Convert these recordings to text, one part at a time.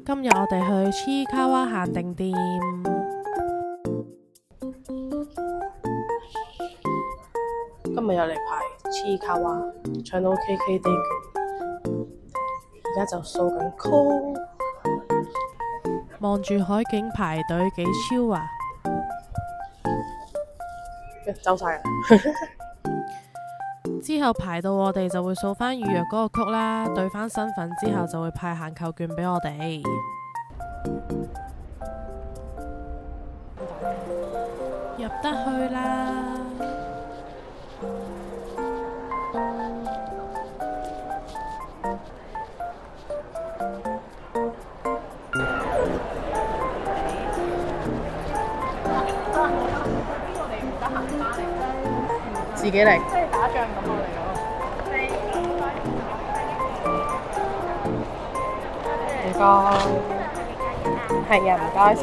今日我哋去黐卡哇限定店，今日又嚟排黐卡哇，搶到 KK Day 券，而家就掃緊 call，望住海景排隊幾超啊！走晒啦。之後排到我哋就會掃返預約嗰個曲啦，對返身份之後就會派限購券俾我哋。入得去啦！自己嚟。即係打仗咁我哋嗰唔該，係啊，唔該晒。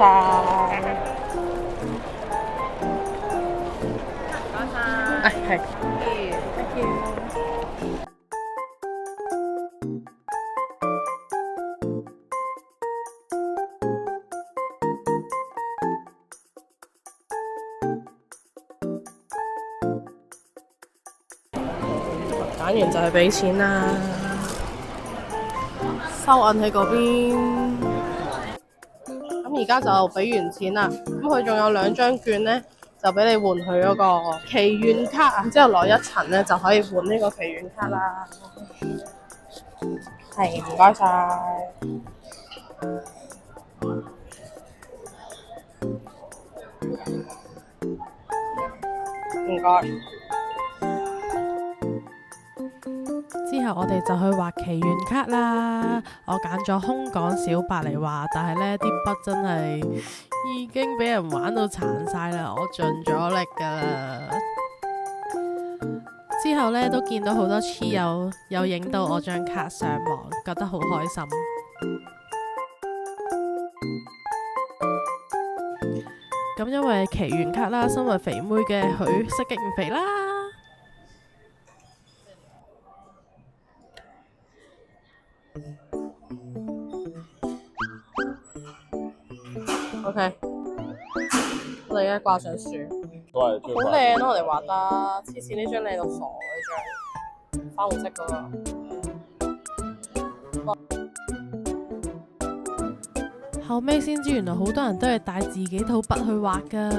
係。Thank you。揀完就係俾錢啦，收銀喺嗰邊。咁而家就俾完錢啦，咁佢仲有2張券呢，就俾你換佢嗰個祈願卡啊，之後落一層呢，就可以換呢個祈願卡啦。係，唔該晒。唔該。之後我哋就去畫祈願卡啦，我揀咗空港小白嚟畫，但係呢啲筆真係已經俾人玩到殘晒啦，我盡咗力噶啦。之後呢，都見到好多黐友有影到我張卡上網，覺得好開心。咁因為祈願卡啦，身為肥妹嘅佢食極唔肥啦。OK， 我哋而家掛上樹，好靚咯！我哋畫得黐線，呢張靚到傻呢張，粉紅色嗰個。後尾先知原來好多人都係帶自己套筆去畫噶。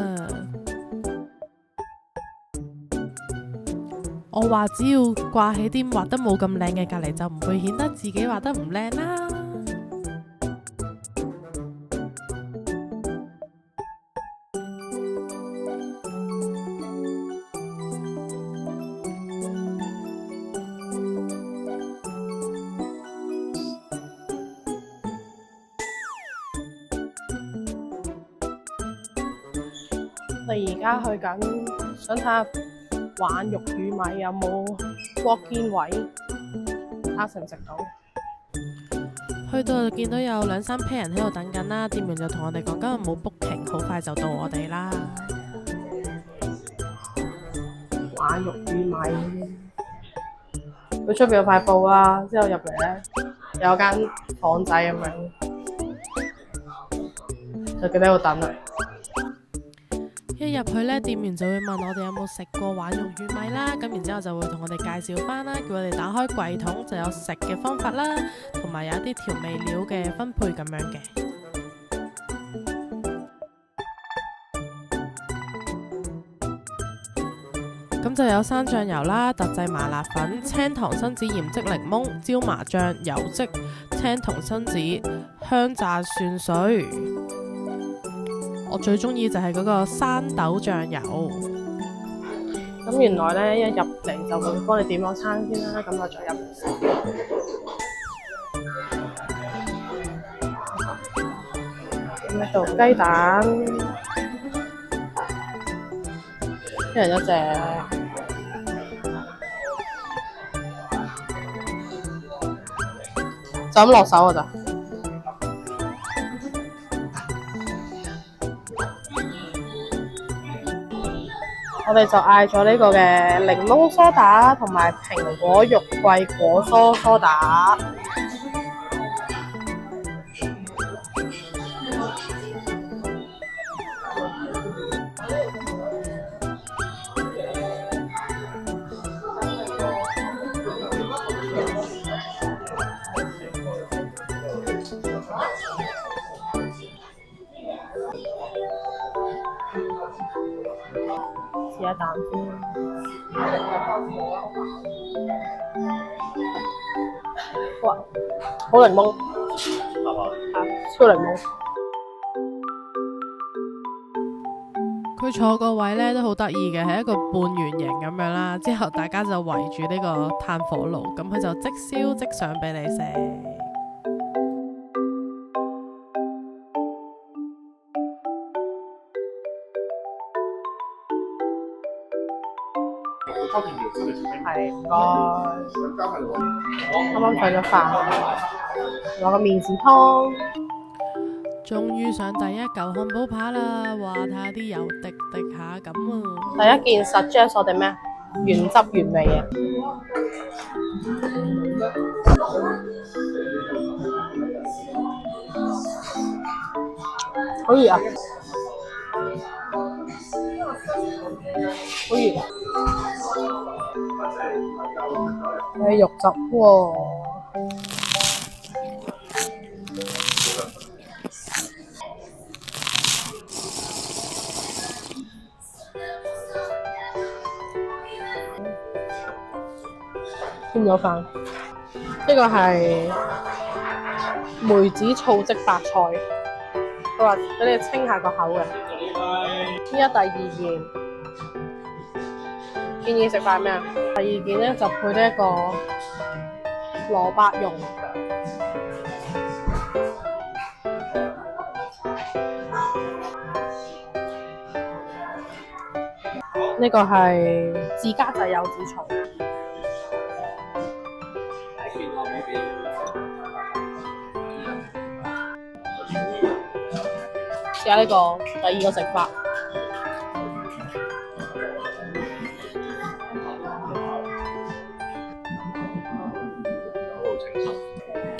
我話只要掛起啲畫得冇咁靚嘅隔離，就唔會顯得自己畫得唔靚啦。我哋而家去緊，想睇下玩肉與米有冇鍋肩位，睇下食唔食到。去到就見到有2、3 pair 人喺度等緊啦，店員就同我哋講今日冇 booking， 好快就到我哋啦。玩肉與米，佢出邊有塊布啦，之後入嚟咧有間房仔咁樣，就記得喺度等佢。一入去呢，店員就會問我哋有冇食過玩肉與米啦，咁然之後就會同我哋介紹翻啦，叫我哋打開櫃桶就有食嘅方法啦，同埋有一啲調味料嘅分配咁樣嘅。咁就有山醬油啦、特製麻辣粉、青糖辛子鹽漬檸檬、椒麻醬、油漬、青糖辛子、香炸蒜水。我最中意就係嗰個山豆醬油。咁原來咧一入嚟就會幫你點咗餐先啦，咁就再入嚟食。咁呢度雞蛋，一人一隻。就咁落手㗎咋？我哋就嗌咗呢個嘅檸檬梳打同埋蘋果肉桂果蔬梳打。一啖先。哇，好檸檬，超檸檬。佢坐個位咧都好得意嘅，係一個半圓形咁樣啦。之後大家就圍住呢個炭火爐，咁佢就即燒即上俾你食。係，唔該。啱啱上咗飯，攞個麵豉湯。終於上第一嚿漢堡扒啦！哇，睇下啲油滴滴下咁啊！第一件 suggest 我哋咩？原汁原味嘅。好熱啊！好熱啊！有肉汁喎。添咗飯，呢個係梅子醋漬白菜，佢話俾你清下個口嘅。依家第二件，建議食塊咩啊？第二件咧就配呢一個蘿蔔蓉，呢個係自家製柚子醋。試下呢個第二個食法，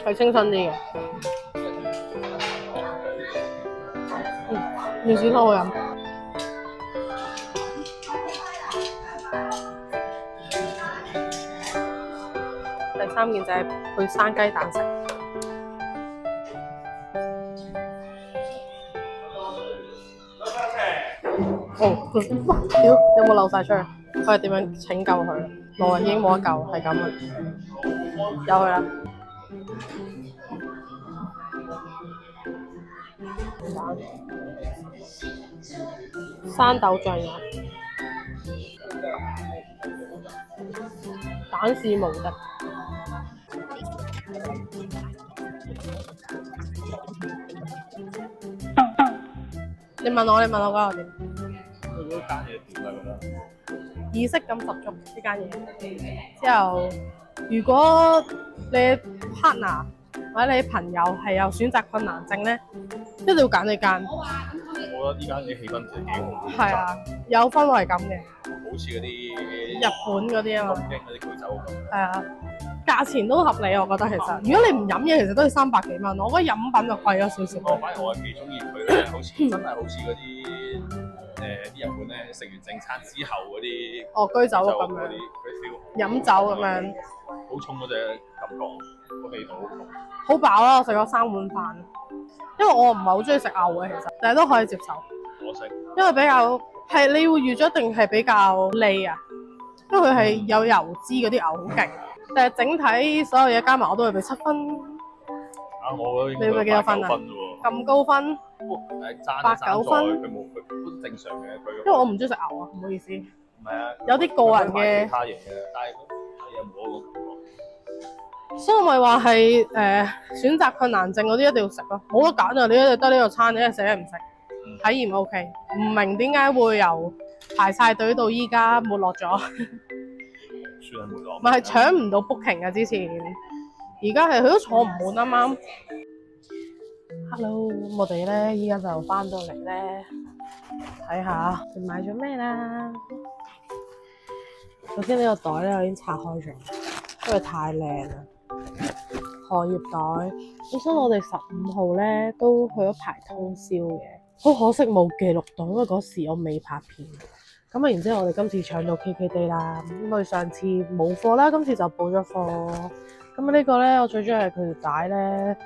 係清新啲嘅。麵豉湯好飲。第三件就係配生雞蛋食。哦，屌，有冇漏晒出去？佢係點樣拯救佢？冇啊，已經冇得救，係咁啊，由佢啦。生豆醬油，蛋是無敵。你問我覺得點？佢嗰間嘢點啊？覺得儀式感十足呢間嘢。之後，如果你 partner 或者你朋友係有選擇困難症咧，一定要揀呢間。我覺得呢間嘢氣氛真係幾好。係啊，有氛圍感嘅。好似嗰啲日本嗰啲啊嘛。東京嗰啲居酒屋咁。係啊，價錢都合理，我覺得其實。如果你唔飲嘢，其實都要300幾蚊。我覺得飲品就貴咗少少。反而我係幾中意佢咧，好似真係好似嗰啲啲日本咧，食完正餐之後嗰啲居酒屋咁樣，飲酒咁樣，好重嗰隻感覺，個味道好飽啦！我食咗3碗飯，因為我唔係好中意食牛嘅，其實，但係都可以接受。我食，因為比較係你會預咗一定係比較膩啊，因為佢係有油脂嗰啲牛好勁，但係整體所有嘢加埋我都會俾7分。我你會幾多分啊？咁高分？8、9分。佢冇，佢都正常嘅。佢因為我唔中意食牛啊，唔好意思。唔係啊，有啲個人嘅其他嘢嘅，但係佢嘢冇嗰個感覺。所以我咪話係選擇困難症嗰啲一定要食咯，冇得揀啊！你一日得呢個餐，你一日食一唔食，體驗 OK。唔明點解會由排晒隊到依家沒落咗？算係沒落。咪係搶唔到 booking 啊！之前，而家係佢都坐唔滿啱啱。Hello，我哋咧依家就翻到嚟咧，睇下你買咗咩啦。首先呢個袋咧我已經拆開咗，因為太靚啦。荷葉袋，本身我哋15號咧都去咗排通宵嘅，好可惜冇記錄到，因為嗰時我未拍片。咁啊，然之後我哋今次搶到 KKday 啦，咁佢上次冇貨啦，今次就補咗貨。咁呢個咧，我最中意係佢條帶咧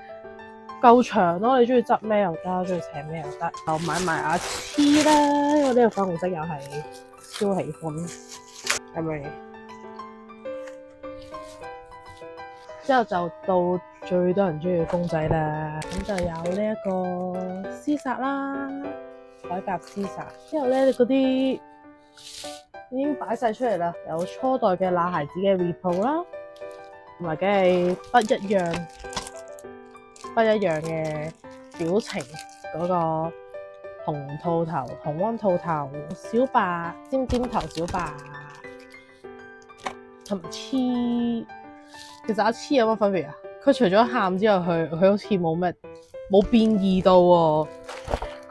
夠長咯，你中意執咩又得，中意扯咩又得。又買埋牙黐啦，因為呢個粉紅色又係超喜歡咁樣。之後就到最多人中意嘅公仔啦，咁就有呢一個絲薩啦，海甲絲薩。之後咧嗰啲已經擺晒出嚟啦，有初代嘅那孩子嘅 repro 啦，同埋梗係不一樣嘅表情嗰個紅兔頭、紅溫兔頭、小白、尖尖頭小白，同埋黐。其實阿黐有乜分別啊？佢除咗喊之後，佢好似冇變異到喎。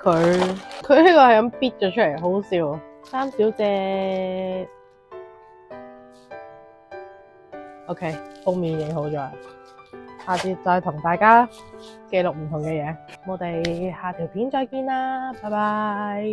佢呢個係咁逼咗出嚟，好好笑。三小姐 ，OK， 封面影好咗，下次再同大家記錄唔同嘅嘢。我哋下條片再見啦，拜拜。